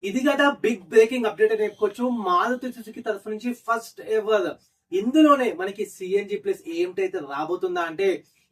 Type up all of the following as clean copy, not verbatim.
ఇది కదా big breaking update అని చెప్పుకోవచ్చు. మారుతి సుజుకి తరఫు నుంచి ఫస్ట్ ఎవర్ ఇందులోనే మనకి సిఎన్జి ప్లస్ ఏమిటైతే రాబోతుందా అంటే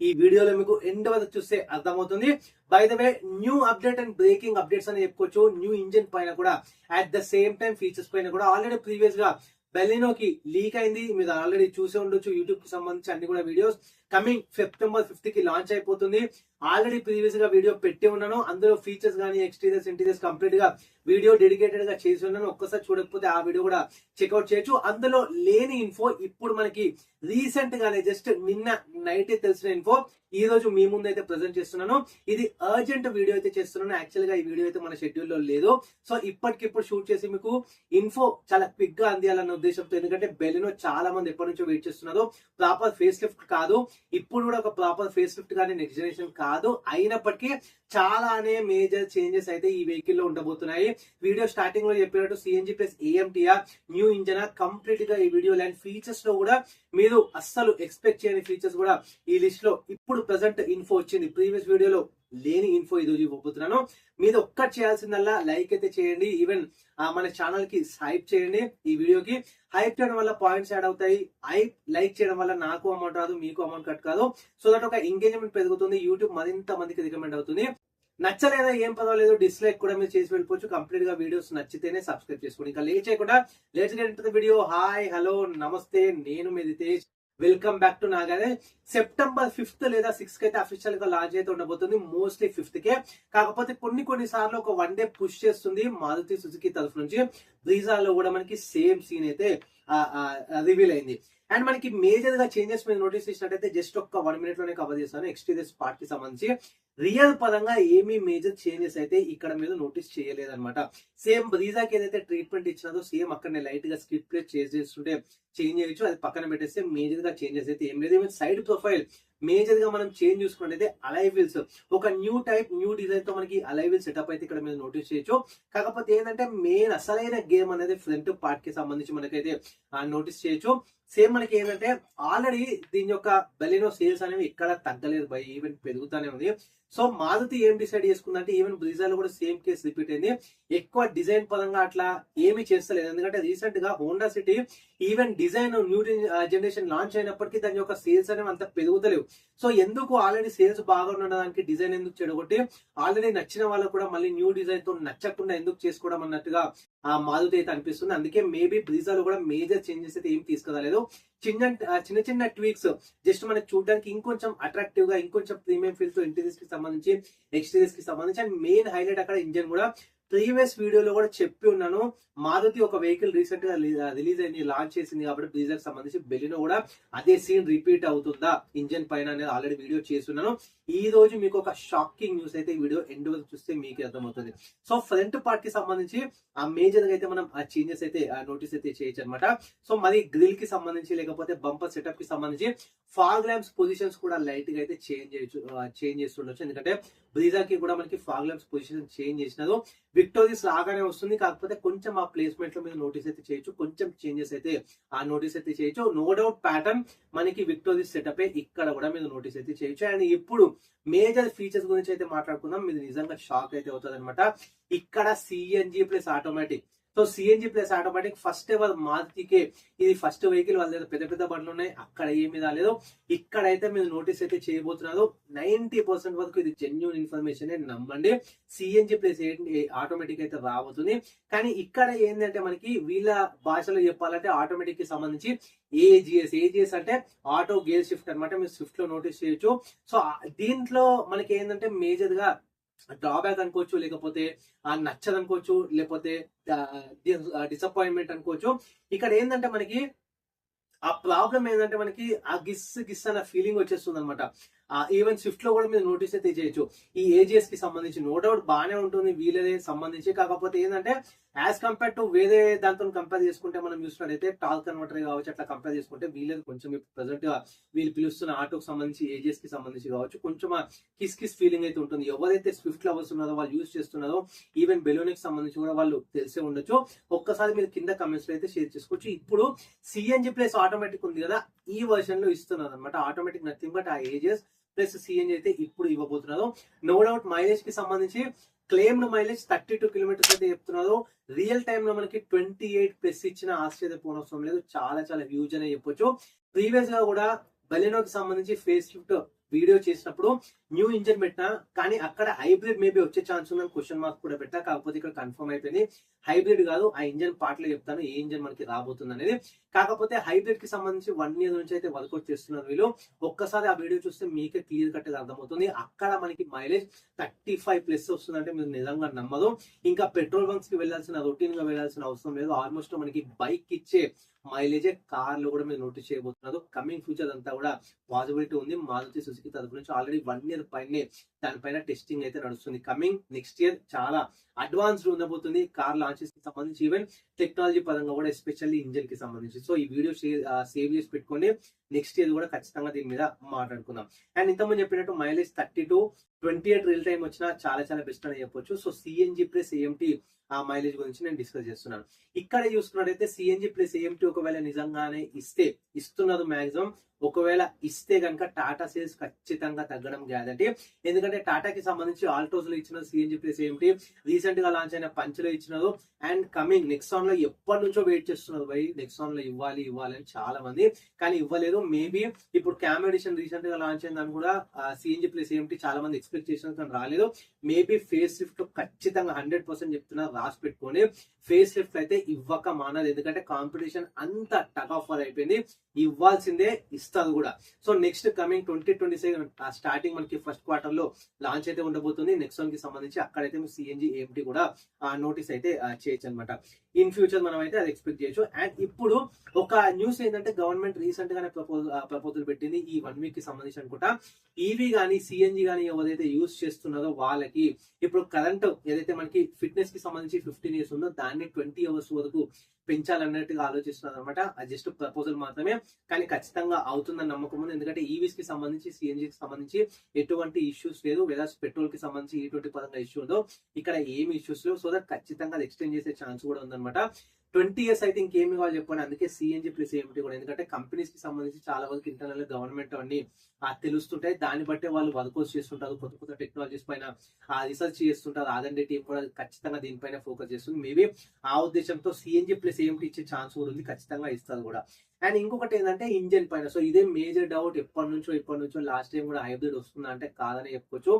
ఈ వీడియోలో మీకు ఎండ్ వరకు చూస్తే అర్థమవుతుంది. By the way new update and breaking updates అని చెప్పుకోవచ్చు. న్యూ ఇంజిన్ పైన కూడా at the same time features పైన కూడా ఆల్రెడీ ప్రీవియస్ గా బెలినోకి లీక్ అయింది. మీరు ఆల్రెడీ చూసే ఉండొచ్చు. యూట్యూబ్ కి సంబంధించి అన్ని కూడా వీడియోస్ కమింగ్ సెప్టెంబర్ 5th కి లాంచ్ అయిపోతుంది. ఆల్రెడీ ప్రీవియస్ గా వీడియో పెట్టి ఉన్నాను. అందులో ఫీచర్స్ కానీ ఎక్స్టీరియర్స్ ఇంటీరియర్స్ కంప్లీట్ గా వీడియో డెడికేటెడ్ గా చేసి ఉన్నాను. ఒక్కసారి చూడకపోతే ఆ వీడియో కూడా చెక్అౌట్ చేయొచ్చు. అందులో లేని ఇన్ఫో ఇప్పుడు మనకి రీసెంట్ గానే జస్ట్ నిన్న నైట్ తెలిసిన ఇన్ఫో ఈ రోజు మీ ముందు అయితే ప్రెజెంట్ చేస్తున్నాను. ఇది అర్జెంట్ వీడియో అయితే చేస్తున్నాను. యాక్చువల్ గా ఈ వీడియో అయితే మన షెడ్యూల్ లో లేదు. సో ఇప్పటికిప్పుడు షూట్ చేసి మీకు ఇన్ఫో చాలా క్విక్ గా అందియాలన్న ఉద్దేశంతో, ఎందుకంటే బెలినో చాలా మంది ఎప్పటి నుంచో వెయిట్ చేస్తున్నారు. ప్రాపర్ ఫేస్ లిఫ్ట్ కాదు, ఇప్పుడు కూడా ఒక ప్రాపర్ ఫేస్ లిఫ్ట్ కానీ నెక్స్ట్ జనరేషన్ కాదు. అయినప్పటికీ చాలానే మేజర్ చేంజెస్ అయితే ఈ వెహికల్ లో ఉండబోతున్నాయి. వీడియో స్టార్టింగ్ లో చెప్పినట్టు CNG plus AMTR new engine కంప్లీట్ గా ఈ వీడియో అండ్ ఫీచర్స్ లో కూడా మీరు అస్సలు ఎక్స్పెక్ట్ చేయని ఫీచర్స్ కూడా ఈ లిస్ట్ లో ఇప్పుడు ప్రెసెంట్ ఇన్ఫో వచ్చింది. ప్రీవియస్ వీడియోలో లేని ఇన్ఫో ఈ రోజు ఇవ్వబోతున్నాను. మీరు ఒక్కటి చేయాల్సిందల్లా లైక్ అయితే చేయండి. ఈవెన్ మన ఛానల్ కి హైప్ చేయండి. ఈ వీడియోకి హైప్ చేయడం వల్ల పాయింట్స్ యాడ్ అవుతాయి. లైక్ చేయడం వల్ల నాకు అమౌంట్ రాదు, మీకు అమౌంట్ కట్ కాదు. సో దట్ ఒక ఎంగేజ్మెంట్ పెరుగుతుంది. యూట్యూబ్ మరింత మందికి రికమెండ్ అవుతుంది. నచ్చలేదా ఏం పర్వాలేదు, డిస్లైక్ కూడా మీరు చేసి వెళ్ళిపోవచ్చు. కంప్లీట్ గా వీడియోస్ నచ్చితేనే సబ్స్క్రైబ్ చేసుకోండి. ఇంకా లేట్ చేయకుండా let's get into the video. Hi, hello, నమస్తే, నేను మీ రితేష్. వెల్కమ్ బ్యాక్ టు నాగానే. సెప్టెంబర్ 5th లేదా 6th కి అయితే అఫీషియల్ గా లాంచ్ అయితే ఉండబోతుంది. మోస్ట్లీ 5th కే. కాకపోతే కొన్ని సార్లు ఒక 1 డే పుష్ చేస్తుంది మారుతి సుజుకి తరఫు నుంచి. బ్రీజాలో కూడా మనకి సేమ్ సీన్ అయితే రివీల్ అయింది. అండ్ మనకి మేజర్ గా చేంజెస్ మీద నోటీస్ చేసినట్టయితే జస్ట్ ఒక్క 1 minute లోనే కవర్ చేస్తాను. ఎక్స్టీరియర్స్ పార్ట్ కి సంబంధించి రియల్ పరంగా ఏమీ మేజర్ చేంజెస్ అయితే ఇక్కడ మీద నోటీస్ చేయలేదన్నమాట. సేమ్ బ్రీజాకి ఏదైతే ట్రీట్మెంట్ ఇచ్చినదో సేమ్ అక్కడ లైట్ గా స్కిప్ ప్లేట్ చేస్తుంటే చేంజ్ చేయొచ్చు. అది పక్కన పెట్టేస్తే మేజర్ గా చేంజెస్ అయితే ఏం లేదు. ఈవెన్ సైడ్ ప్రొఫైల్ మేజర్ గా మనం చేంజ్ చూసుకున్నట్టయితే అలై వీల్స్ ఒక న్యూ టైప్ న్యూ డిజైన్ తో మనకి అలై వీల్ సెటప్ అయితే ఇక్కడ మీద నోటీస్ చేయొచ్చు. కాకపోతే ఏంటంటే మెయిన్ అసలైన గేమ్ అనేది ఫ్రంట్ పార్ట్ కి సంబంధించి మనకైతే నోటీస్ చేయొచ్చు. సేమ్ మనకి ఏంటంటే ఆల్రెడీ దీని యొక్క బెలినో సేల్స్ అనేవి ఇక్కడ తగ్గలేదు బై, ఈవెన్ పెరుగుతానే ఉంది. సో మారుతి ఏం డిసైడ్ చేసుకుందంటే ఈవెన్ బ్రీజాలో కూడా సేమ్ కేసు రిపీట్ అయింది. ఎక్కువ డిజైన్ పరంగా అట్లా ఏమీ చేస్తలేదు. ఎందుకంటే రీసెంట్ గా Honda city even design new generation launch అయినప్పటికీ దాని యొక్క సేల్స్ అనేవి అంత పెరుగుతలేవు. సో ఎందుకు ఆల్రెడీ సేల్స్ బాగా ఉండడానికి డిజైన్ ఎందుకు చెడగొట్టి ఆల్రెడీ నచ్చిన వాళ్ళకు కూడా మళ్ళీ న్యూ డిజైన్ తో నచ్చకుండా ఎందుకు చేసుకోవడం అన్నట్టుగా ఆ మారుతి అయితే అనిపిస్తుంది. అందుకే మేబీ బ్రీజాలో కూడా మేజర్ చేంజెస్ అయితే ఏం తీసుకురాలేదు. చిన్న ట్వీక్స్ జస్ట్ మనకి చూడడానికి ఇంకొంచెం అట్రాక్టివ్ గా, ఇంకొంచెం ప్రీమియం ఫీల్ తో ఇంటీరియర్స్ కి సంబంధించి, ఎక్స్టీరియర్స్ కి సంబంధించి. అండ్ మెయిన్ హైలైట్ అక్కడ ఇంజన్ కూడా ప్రీవియస్ వీడియోలో కూడా చెప్పి ఉన్నాను. మారుతి ఒక వెహికల్ రీసెంట్ గా రిలీజ్ అయింది, లాంచ్ చేసింది కాబట్టి బ్రీజర్ సంబంధించి బెలినో కూడా అదే సీన్ రిపీట్ అవుతుందా ఇంజన్ పైన అనేది ఆల్రెడీ వీడియో చేస్తున్నాను. ఈ రోజు మీకు ఒక షాకింగ్ న్యూస్ అయితే ఈ వీడియో ఎండ్ వరకు చూస్తే మీకు అర్థమవుతుంది. సో ఫ్రంట్ పార్ట్ కి సంబంధించి ఆ మేజర్ గా అయితే మనం ఆ చేంజెస్ అయితే నోటీస్ అయితే చేయొచ్చు అనమాట. సో మరి గ్రిల్ కి సంబంధించి లేకపోతే బంపర్ సెటప్ కి సంబంధించి ఫాగ్ ల్యాంప్స్ పొజిషన్స్ కూడా లైట్ గా అయితే చేంజ్ చేస్తుండొచ్చు. ఎందుకంటే బ్రీజాకి కూడా మనకి ఫాగ్ ల్యాంప్స్ పొజిషన్ చేంజ్ చేసినది విక్టోరియస్ లాగానే వస్తుంది. కాకపోతే కొంచెం ఆ ప్లేస్మెంట్ లో మీరు నోటీస్ అయితే చేయొచ్చు, కొంచెం చేంజెస్ అయితే ఆ నోటీస్ అయితే చేయొచ్చు. నో డౌట్ ప్యాటర్న్ మనకి విక్టోరియస్ సెటప్ ఇక్కడ కూడా మీరు నోటీస్ అయితే చేయొచ్చు. అండ్ ఇప్పుడు మేజర్ ఫీచర్స్ గురించి అయితే మాట్లాడుకుందాం. మీరు నిజంగా షాక్ అయితే అవుతుంది అనమాట. ఇక్కడ CNG plus automatic. So CNG plus automatic first ever మారుతికే ఇది ఫస్ట్ వెహికల్. వాళ్ళ దగ్గర పెద్ద బండ్లు ఉన్నాయి, అక్కడ ఏమీ రాలేదు. ఇక్కడైతే మీరు నోటీస్ అయితే చేయబోతున్నారు. 90% వరకు ఇది జెన్యూన్ ఇన్ఫర్మేషన్ నమ్మండి. సిఎన్జి ప్లస్ ఆటోమేటిక్ అయితే రాబోతుంది. కానీ ఇక్కడ ఏంటంటే మనకి వీళ్ళ భాషలో చెప్పాలంటే ఆటోమేటిక్ కి సంబంధించి ఏజిఎస్ అంటే ఆటో గేర్ షిఫ్ట్ అనమాట. మీరు స్విఫ్ట్ లో నోటీస్ చేయొచ్చు. సో దీంట్లో మనకి ఏంటంటే మేజర్ గా డ్రాబ్యాక్ అనుకోవచ్చు, లేకపోతే నచ్చదు అనుకోవచ్చు, లేకపోతే డిసప్పాయింట్మెంట్ అనుకోవచ్చు. ఇక్కడ ఏంటంటే మనకి ఆ ప్రాబ్లం ఏంటంటే మనకి ఆ గిస్ అన్న ఫీలింగ్ వచ్చేస్తుంది అనమాట. ఈవెన్ స్విఫ్ట్ లో కూడా మీరు నోటీస్ అయితే చేయొచ్చు. ఈ ఏజిఎస్ కి సంబంధించి నో డౌట్ బాగానే ఉంటుంది వీళ్ళదే సంబంధించి. కాకపోతే ఏంటంటే యాజ్ కంపేర్ టు వేరే దాంతో కంపేర్ చేసుకుంటే మనం చూసినట్టయితే టాల్ కన్వర్టర్ కావచ్చు, అట్లా కంపేర్ చేసుకుంటే వీళ్ళది కొంచెం ప్రెసెంట్ గా వీళ్ళు పిలుస్తున్న ఆటోకి సంబంధించి ఏజిఎస్ కి సంబంధించి కావచ్చు కొంచెం కిస్ ఫీలింగ్ అయితే ఉంటుంది. ఎవరైతే స్విఫ్ట్ లవర్స్ ఉన్నారో వాళ్ళు యూజ్ చేస్తున్నారో ఈవెన్ బెలూనిక్ సంబంధించి కూడా వాళ్ళు తెలిసే ఉండొచ్చు. ఒక్కసారి మీరు కింద కమెంట్స్ లో అయితే షేర్ చేసుకోవచ్చు. ఇప్పుడు సిఎన్జి ప్లస్ ఆటోమేటిక్ ఉంది కదా, ఈ వర్షన్ లో ఇస్తున్నారు అనమాట. ఆటోమేటిక్ నథింగ్ బట్ ఆ ఏజిఎస్ ప్లస్ సిఎన్జి అయితే ఇప్పుడు ఇవ్వబోతున్నారు. నో డౌట్ మైలేజ్ కి సంబంధించి క్లెయిమ్డ్ మైలేజ్ 32 కిలోమీటర్స్ అయితే చెప్తున్నారు. రియల్ టైమ్ లో మనకి 28+ ఇచ్చిన ఆశ్చర్యపోనవసరం లేదు. చాలా చాలా హ్యూజ్ అనే చెప్పొచ్చు. ప్రీవియస్ గా కూడా బెలెనోకి సంబంధించి ఫేస్ లిఫ్ట్ వీడియో చేసినప్పుడు న్యూ ఇంజన్ పెట్టినా, కానీ అక్కడ హైబ్రిడ్ మేబీ వచ్చే ఛాన్స్ ఉందని క్వశ్చన్ మార్క్ కూడా పెట్టా. కాకపోతే ఇక్కడ కన్ఫర్మ్ అయిపోయింది హైబ్రిడ్ కాదు. ఆ ఇంజన్ పార్ట్లో చెప్తాను ఏ ఇంజన్ మనకి రాబోతుంది అనేది. కాకపోతే హైబ్రిడ్ కి సంబంధించి 1 year నుంచి అయితే వర్కౌట్ చేస్తున్నారు వీళ్ళు. ఒక్కసారి ఆ వీడియో చూస్తే మీకే క్లియర్ కట్ గా అర్థమవుతుంది. అక్కడ మనకి మైలేజ్ 35+ వస్తుందంటే మీరు నిజంగా నమ్మదు. ఇంకా పెట్రోల్ బంక్స్ కి వెళ్ళాల్సిన, రొటీన్ గా వెళ్ళాల్సిన అవసరం లేదు. ఆల్మోస్ట్ మనకి బైక్ ఇచ్చే మైలేజే కార్ లో కూడా మీరు నోటీస్ చేయబోతున్నారు. కమింగ్ ఫ్యూచర్ అంతా కూడా పాసిబిలిటీ ఉంది. మారుతి సుజుకి తరపు నుంచి ఆల్రెడీ 1 year పైనే దానిపైన టెస్టింగ్ అయితే నడుస్తుంది. కమింగ్ నెక్స్ట్ ఇయర్ చాలా అడ్వాన్స్డ్ ఉండబోతుంది కార్ లాంచెస్ కి సంబంధించి, ఈవెన్ టెక్నాలజీ పరంగా కూడా, ఎస్పెషల్లీ ఇంజన్ కి సంబంధించి. సో ఈ వీడియో సేవ్ చేసి పెట్టుకోండి. నెక్స్ట్ ఇయర్ కూడా ఖచ్చితంగా దీని మీద మాట్లాడుకుందాం. అండ్ ఇంతకుముందు చెప్పినట్టు మైలేజ్ 32, 28 రియల్ టైం వచ్చినా చాలా చాలా బెస్ట్ అని చెప్పొచ్చు. సో సిఎన్జి ప్లస్ ఏఎంటీ ఆ మైలేజ్ గురించి నేను డిస్కస్ చేస్తున్నాను. ఇక్కడ చూసుకున్నట్టయితే సిఎన్జి ప్లస్ ఏఎంటీ ఒకవేళ నిజంగానే ఇస్తున్నారు మాక్సిమం. ఒకవేళ ఇస్తే కనుక టాటా సేల్స్ ఖచ్చితంగా తగ్గడం గ్యారంటీ. ఎందుకంటే టాటాకి సంబంధించి ఆల్టోస్ లో ఇచ్చిన సిఎన్జి ప్లస్ ఏఎంటీ, రీసెంట్ గా లాంచ్ అయిన పంచ్లో ఇచ్చినారు. అండ్ కమింగ్ నెక్సాన్ లో ఎప్పటి నుంచో వెయిట్ చేస్తున్నారు భయ్, నెక్సాన్ లో ఇవ్వాలి అని చాలా మంది, కానీ ఇవ్వలేదు. మేబీ ఇప్పుడు క్యామ్ ఎడిషన్ రీసెంట్ గా లాంచ్ అయిందని కూడా సిఎన్జి ప్లస్ ఏఎంటీ చాలా మంది ఎక్స్పెక్ట్ చేసిన, కానీ రాలేదు. మేబీ ఫేస్ లిఫ్ట్ ఖచ్చితంగా 100% చెప్తున్నారు, రాసి పెట్టుకోండి. ఫేస్ లిఫ్ట్ అయితే ఇవ్వక మానదు. ఎందుకంటే కాంపిటీషన్ అంత టగ్ ఆఫ్ అయిపోయింది. ఇవ్వాల్సిందే, ఇస్తారు కూడా. సో నెక్స్ట్ కమింగ్ 2026 స్టార్టింగ్ మనకి ఫస్ట్ క్వార్టర్ లో లాంచ్ అయితే ఉండబోతుంది నెక్సాన్ కి సంబంధించి. అక్కడైతే సిఎన్జి ఏఎంటీ కూడా నోటీస్ అయితే చేయొచ్చు అనమాట. ఇన్ ఫ్యూచర్ మనం అయితే అది ఎక్స్పెక్ట్ చేయొచ్చు. అండ్ ఇప్పుడు ఒక న్యూస్ ఏంటంటే గవర్నమెంట్ రీసెంట్ గానే ప్రపోజల్ పెట్టింది ఈ 1 week కి సంబంధించి అనుకుంటా. ఈవీ గానీ సిఎన్జి గానీ ఎవరైతే యూజ్ చేస్తున్నారో వాళ్ళకి ఇప్పుడు కరెంట్ ఏదైతే మనకి ఫిట్నెస్ కి సంబంధించి 15 years ఉందో దాన్ని 20 hours వరకు పెంచాలన్నట్టుగా ఆలోచిస్తున్నారు అనమాట. అది జస్ట్ ప్రపోజల్ మాత్రమే, కానీ ఖచ్చితంగా అవుతుందని నమ్మకం ఉంది. ఎందుకంటే ఈవీస్ కి సంబంధించి, సిఎన్జికి సంబంధించి ఎటువంటి ఇష్యూస్ లేదు. లేదా పెట్రోల్ కి సంబంధించి ఎటువంటి పరంగా ఇష్యూ ఉందో ఇక్కడ ఏమి ఇష్యూస్ లేవు. సో దట్ ఖచ్చితంగా అది ఎక్స్టెండ్ చేసే ఛాన్స్ కూడా ఉందన్నమాట. 20 years అయితే ఇంకేమి కావాలి చెప్పండి. అందుకే సిఎన్జి ప్లస్ ఏమిటి కూడా, ఎందుకంటే కంపెనీస్ కి సంబంధించి చాలా వరకు ఇంటర్నల్ గవర్నమెంట్ అన్ని తెలుస్తుంటాయి. దాన్ని బట్టే వాళ్ళు వర్కౌట్స్ చేస్తుంటారు. కొత్త టెక్నాలజీస్ పైన రీసెర్చ్ చేస్తుంటారు. ఆర్ఎండ్డి టీం కూడా ఖచ్చితంగా దీనిపైన ఫోకస్ చేస్తుంది. మేబీ ఆ ఉద్దేశంతో సిఎన్జి ప్లస్ ఏమిటి ఇచ్చే ఛాన్స్ కూడా ఉంది, ఖచ్చితంగా ఇస్తారు కూడా. అండ్ ఇంకొకటి ఏంటంటే ఇంజన్ పైన. సో ఇదే మేజర్ డౌట్. ఎప్పటి నుంచో లాస్ట్ టైం కూడా హైబ్రిడ్ వస్తుందా అంటే కాదని చెప్పుకోవచ్చు.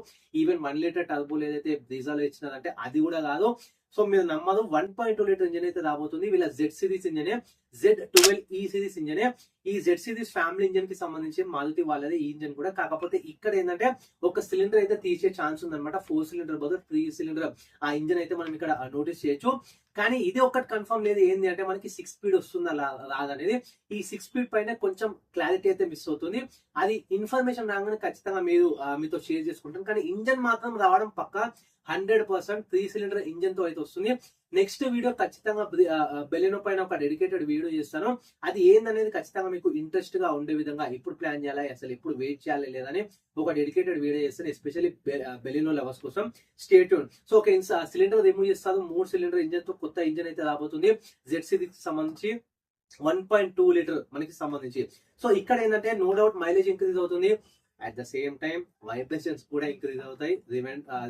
ఈవెన్ 1 liter టర్బోలు ఏదైతే డీజల్ ఇచ్చినారంటే అది కూడా కాదు. సో మీరు నమ్మదు, 1.2 liter ఇంజన్ అయితే రాబోతుంది. వీళ్ళ జెడ్ సిరీస్ ఇంజనే, Z12E సిరీస్ ఇంజనే. ఈ జెడ్ సిరీస్ ఫ్యామిలీ ఇంజన్ కి సంబంధించి మారుతి వాళ్ళది ఈ ఇంజన్ కూడా. కాకపోతే ఇక్కడ ఏంటంటే ఒక సిలిండర్ అయితే తీసే ఛాన్స్ ఉందన్నమాట. 4 cylinder బదులు 3 cylinder ఆ ఇంజన్ అయితే మనం ఇక్కడ నోటీస్ చేయొచ్చు. కానీ ఇది ఒకటి కన్ఫర్మ్ లేదు, ఏంది అంటే మనకి 6 speed వస్తుందా రాదనేది. ఈ 6 speed పైన కొంచెం క్లారిటీ అయితే మిస్ అవుతుంది. అది ఇన్ఫర్మేషన్ రాగానే ఖచ్చితంగా మీతో షేర్ చేసుకుంటాను. కానీ ఇంజన్ మాత్రం రావడం పక్కా 100%. 3 cylinder ఇంజన్ తో అయితే వస్తుంది. నెక్స్ట్ వీడియో ఖచ్చితంగా బెలెనో పైన ఒక డెడికేటెడ్ వీడియో చేస్తాను. అది ఏందనేది ఖచ్చితంగా మీకు ఇంట్రెస్ట్ గా ఉండే విధంగా, ఎప్పుడు ప్లాన్ చేయాలి, అసలు ఎప్పుడు వెయిట్ చేయాలి లేదని ఒక డెడికేటెడ్ వీడియో చేస్తాను, ఎస్పెషల్లీ బెలెనో లవర్స్ కోసం. Stay tune. సో ఒక సిలిండర్ రిమూవ్ చేస్తారు. 3 cylinder ఇంజన్ తో కొత్త ఇంజన్ అయితే రాబోతుంది జెడ్ సిరీస్ సంబంధించి. 1.2 liter మనకి సంబంధించి. సో ఇక్కడ ఏంటంటే నో డౌట్ మైలేజ్ ఇంక్రీజ్ అవుతుంది. At the same time vibrations కూడా ఇంక్రీజ్ అవుతాయి.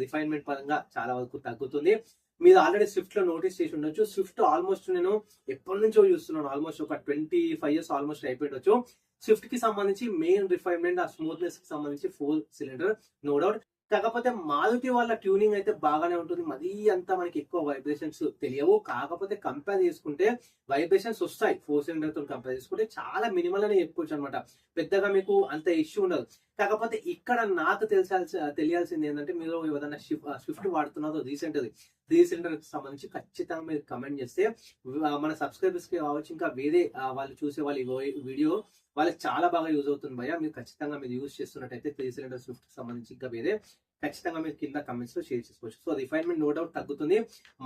రిఫైన్మెంట్ పరంగా చాలా వరకు తగ్గుతుంది. మీరు ఆల్రెడీ స్విఫ్ట్ లో నోటీస్ చేసి ఉండొచ్చు. స్విఫ్ట్ ఆల్మోస్ట్ నేను ఎప్పటి నుంచో చూస్తున్నాను. ఆల్మోస్ట్ ఒక 25 years ఆల్మోస్ట్ అయిపోయిండొచ్చు. స్విఫ్ట్ కి సంబంధించి మెయిన్ రిఫైన్మెంట్, ఆ స్మూత్నెస్ కి సంబంధించి 4 cylinder నో డౌట్. కాకపోతే మారుతి వాళ్ళ ట్యూనింగ్ అయితే బాగానే ఉంటుంది. మరీ అంతా మనకి ఎక్కువ వైబ్రేషన్స్ తెలియవు. కాకపోతే కంపేర్ చేసుకుంటే వైబ్రేషన్స్ వస్తాయి. 4 cylinder తో కంపేర్ చేసుకుంటే చాలా మినిమల్ అనే చెప్పుకోవచ్చు అనమాట. పెద్దగా మీకు అంత ఇష్యూ ఉండదు. కాకపోతే ఇక్కడ నాకు తెలియాల్సింది ఏంటంటే, మీరు ఏదైనా స్విఫ్ట్ వాడుతున్నారో రీసెంట్ 3 cylinder కి సంబంధించి ఖచ్చితంగా మీరు కమెంట్ చేస్తే మన సబ్స్క్రైబర్స్ కి కావచ్చు, ఇంకా వేరే వాళ్ళు చూసే వాళ్ళ వీడియో వాళ్ళకి చాలా బాగా యూజ్ అవుతుంది భయ్య. మీరు ఖచ్చితంగా మీరు యూజ్ చేస్తున్నట్టయితే 3 cylinder స్విఫ్ట్ కి సంబంధించి ఇంకా వేరే ఖచ్చితంగా మీరు కింద కమెంట్స్ లో షేర్ చేసుకోవచ్చు. సో రిఫైన్మెంట్ నో డౌట్ తగ్గుతుంది,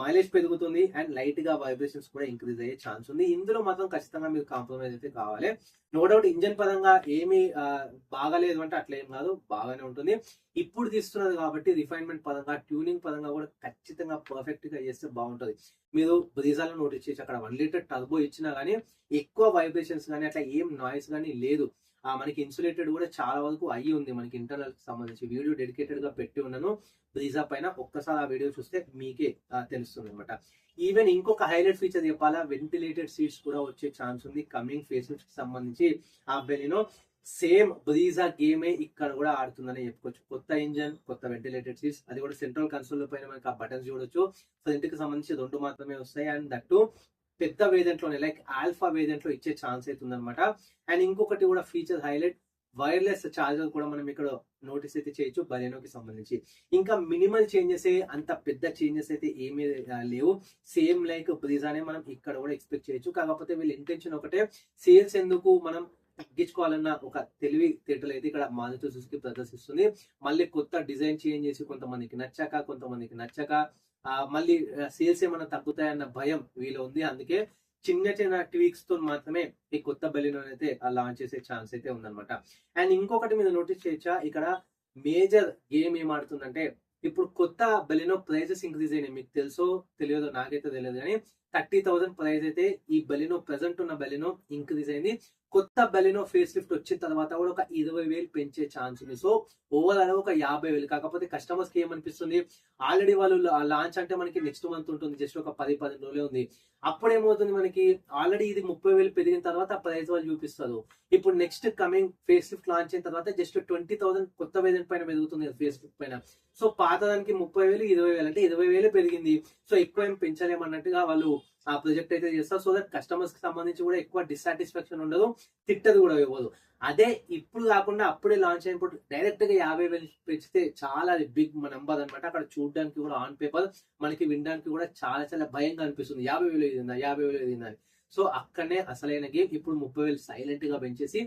మైలేజ్ పెరుగుతుంది, అండ్ లైట్ గా వైబ్రేషన్స్ కూడా ఇంక్రీజ్ అయ్యే ఛాన్స్ ఉంది. ఇందులో మాత్రం ఖచ్చితంగా మీరు కాంప్రమైజ్ అయితే కావాలి. నో డౌట్ ఇంజన్ పరంగా ఏమి బాగాలేదు అంటే అట్లా ఏం కాదు, బాగానే ఉంటుంది. ఇప్పుడు తీస్తున్నది కాబట్టి రిఫైన్మెంట్ పరంగా, ట్యూనింగ్ పరంగా కూడా ఖచ్చితంగా పర్ఫెక్ట్ గా చేస్తే బాగుంటుంది. మీరు బ్రీజాలో నోటీస్ చేసి అక్కడ 1 liter టర్బో ఇచ్చినా గానీ ఎక్కువ వైబ్రేషన్స్ కానీ అట్లా ఏం నాయిస్ కానీ లేదు. మనకి ఇన్సులేటెడ్ కూడా చాలా వరకు అయ్యి ఉంది మనకి ఇంటర్నల్ కి సంబంధించి వీడియో డెడికేటెడ్ గా పెట్టి ఉన్నాను బ్రీజా పైన. ఒక్కసారి ఆ వీడియో చూస్తే మీకే తెలుస్తుంది అనమాట. ఈవెన్ ఇంకొక హైలైట్ ఫీచర్ చెప్పాలా, వెంటిలేటెడ్ సీట్స్ కూడా వచ్చే ఛాన్స్ ఉంది కమింగ్ ఫేస్ కి సంబంధించి. ఆ బెలినో సేమ్ బ్రీజా గేమే ఇక్కడ కూడా ఆడుతుందని చెప్పుకోవచ్చు. కొత్త ఇంజన్, కొత్త వెంటిలేటెడ్ సీట్స్, అది కూడా సెంట్రల్ కన్సోల్ పైన మనకి ఆ బటన్స్ చూడొచ్చు. ఫ్రంట్ కి సంబంధించి 2 మాత్రమే వస్తాయి. అండ్ దట్టు పెద్ద వేరియంట్ లోనే లైక్ ఆల్ఫా వేరియంట్ లో ఇచ్చే ఛాన్స్ అయితే ఉందన్నమాట. అండ్ ఇంకొకటి కూడా ఫీచర్ హైలైట్, వైర్లెస్ చార్జర్ కూడా మనం ఇక్కడ నోటీస్ అయితే చేయొచ్చు బలెనోకి సంబంధించి. ఇంకా మినిమల్ చేంజెస్, అంత పెద్ద చేంజెస్ అయితే ఏమీ లేవు. సేమ్ లైక్ బ్రీజానే మనం ఇక్కడ కూడా ఎక్స్పెక్ట్ చేయొచ్చు. కాకపోతే వీళ్ళ ఇంటెన్షన్ ఒకటే, సేల్స్ ఎందుకు మనం తగ్గించుకోవాలన్న ఒక తెలివి తేటలు అయితే ఇక్కడ మారుతి సుజుకి ప్రదర్శిస్తుంది. మళ్ళీ కొత్త డిజైన్ చేంజ్ చేసి కొంతమందికి నచ్చక, కొంతమందికి నచ్చక మళ్ళీ సేల్స్ ఏమైనా తగ్గుతాయన్న భయం వీళ్ళు ఉంది. అందుకే చిన్న చిన్న ట్వీక్స్ తో మాత్రమే ఈ కొత్త బెలినో అయితే లాంచ్ చేసే ఛాన్స్ అయితే ఉందన్నమాట. అండ్ ఇంకొకటి మీరు నోటీస్ చేయొచ్చా, ఇక్కడ మేజర్ గేమ్ ఏం ఆడుతుందంటే, ఇప్పుడు కొత్త బెలినో ప్రైజెస్ ఇంక్రీజ్ అయినాయి. మీకు తెలుసో తెలియదో నాకైతే తెలియదు కానీ 30,000 ప్రైస్ అయితే ఈ బెలినో ప్రెసెంట్ ఉన్న బెలినో ఇంక్రీజ్ అయింది. కొత్త బెలినో ఫేస్ లిఫ్ట్ వచ్చిన తర్వాత కూడా ఒక 20,000 పెంచే ఛాన్స్ ఉంది. సో ఓవరాల్ ఒక 50,000. కాకపోతే కస్టమర్స్ కి ఏమనిపిస్తుంది, ఆల్రెడీ వాళ్ళు లాంచ్ అంటే మనకి నెక్స్ట్ మంత్ ఉంటుంది, జస్ట్ ఒక 10-15 రోజులే ఉంది. అప్పుడేమవుతుంది, మనకి ఆల్రెడీ ఇది 30,000 పెరిగిన తర్వాత ఆ ప్రైస్ వాళ్ళు చూపిస్తారు. ఇప్పుడు next coming face lift launch అయిన తర్వాత జస్ట్ 20,000 కొత్త వేరియంట్ పైన పెరుగుతుంది ఫేస్ లిఫ్ట్ పైన. సో పాతదానికి 30,000, 20,000 అంటే 20,000 పెరిగింది. సో ఎక్కువ ఏం పెంచలేమన్నట్టుగా వాళ్ళు ఆ ప్రాజెక్ట్ అయితే చేస్తారు. సో దట్ కస్టమర్స్ కి సంబంధించి కూడా ఎక్కువ డిస్సాటిస్ఫాక్షన్ ఉండదు, తిట్టదు కూడా ఇవ్వదు. అదే ఇప్పుడు కాకుండా అప్పుడే లాంచ్ అయినప్పుడు డైరెక్ట్ గా 50,000 పెంచితే చాలా బిగ్ నంబర్ అనమాట. అక్కడ చూడడానికి కూడా ఆన్ పేపర్ మనకి వినడానికి కూడా చాలా చాలా భయంగా అనిపిస్తుంది. 50,000 ఏదిందా, 50,000 ఏదిందా అని. సో అక్కడనే అసలైన గేమ్. ఇప్పుడు 30,000 సైలెంట్ గా పెంచేసి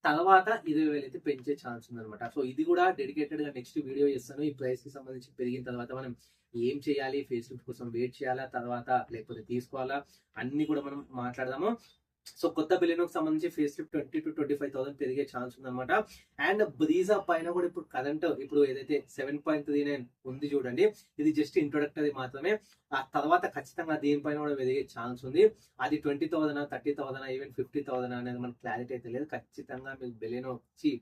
తర్వాత 20,000 అయితే పెంచే ఛాన్స్ ఉందన్నమాట. సో ఇది కూడా డెడికేటెడ్ గా నెక్స్ట్ వీడియో చేస్తాను. ఈ ప్రైస్ కి సంబంధించి పెరిగిన తర్వాత మనం ఏం చేయాలి, ఫేస్ లిఫ్ట్ కోసం వెయిట్ చేయాలా, తర్వాత లేకపోతే తీసుకోవాలా, అన్ని కూడా మనం మాట్లాడదాము. సో కొత్త బెలినోకి సంబంధించి ఫేస్ లిఫ్ట్ 20,000 to 25,000 పెరిగే ఛాన్స్ ఉందన్నమాట. అండ్ బ్రీజా పైన కూడా ఇప్పుడు కరెంట్ ఇప్పుడు ఏదైతే 7.39 ఉంది చూడండి, ఇది జస్ట్ ఇంట్రొడక్టరీ మాత్రమే. ఆ తర్వాత ఖచ్చితంగా దీనిపైన కూడా పెరిగే ఛాన్స్ ఉంది. అది 20,000, 30,000, ఈవెన్ 50,000 అనేది మనకు క్లారిటీ అయితే లేదు. ఖచ్చితంగా మీరు బెలినో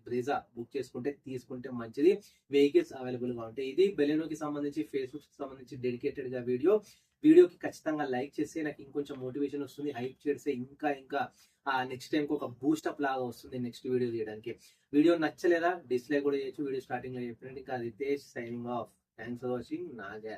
బ్రీజా బుక్ చేసుకుంటే తీసుకుంటే మంచిది, వెహికల్స్ అవైలబుల్ గా ఉంటాయి. ఇది బెలినోకి సంబంధించి ఫేస్ లిఫ్ట్ సంబంధించి డెడికేటెడ్ గా వీడియోకి ఖచ్చితంగా లైక్ చేస్తే నాకు ఇంకొంచెం మోటివేషన్ వస్తుంది. హైప్ చేస్తే ఇంకా నెక్స్ట్ టైం ఒక బూస్ట్ అప్ లాగా వస్తుంది నెక్స్ట్ వీడియో చేయడానికి. వీడియో నచ్చలేదా డిస్లైక్ కూడా చేయొచ్చు. వీడియో స్టార్టింగ్ లో చెప్పినట్టు ఇంకా Ritesh signing off. Thanks for watching. నాగే.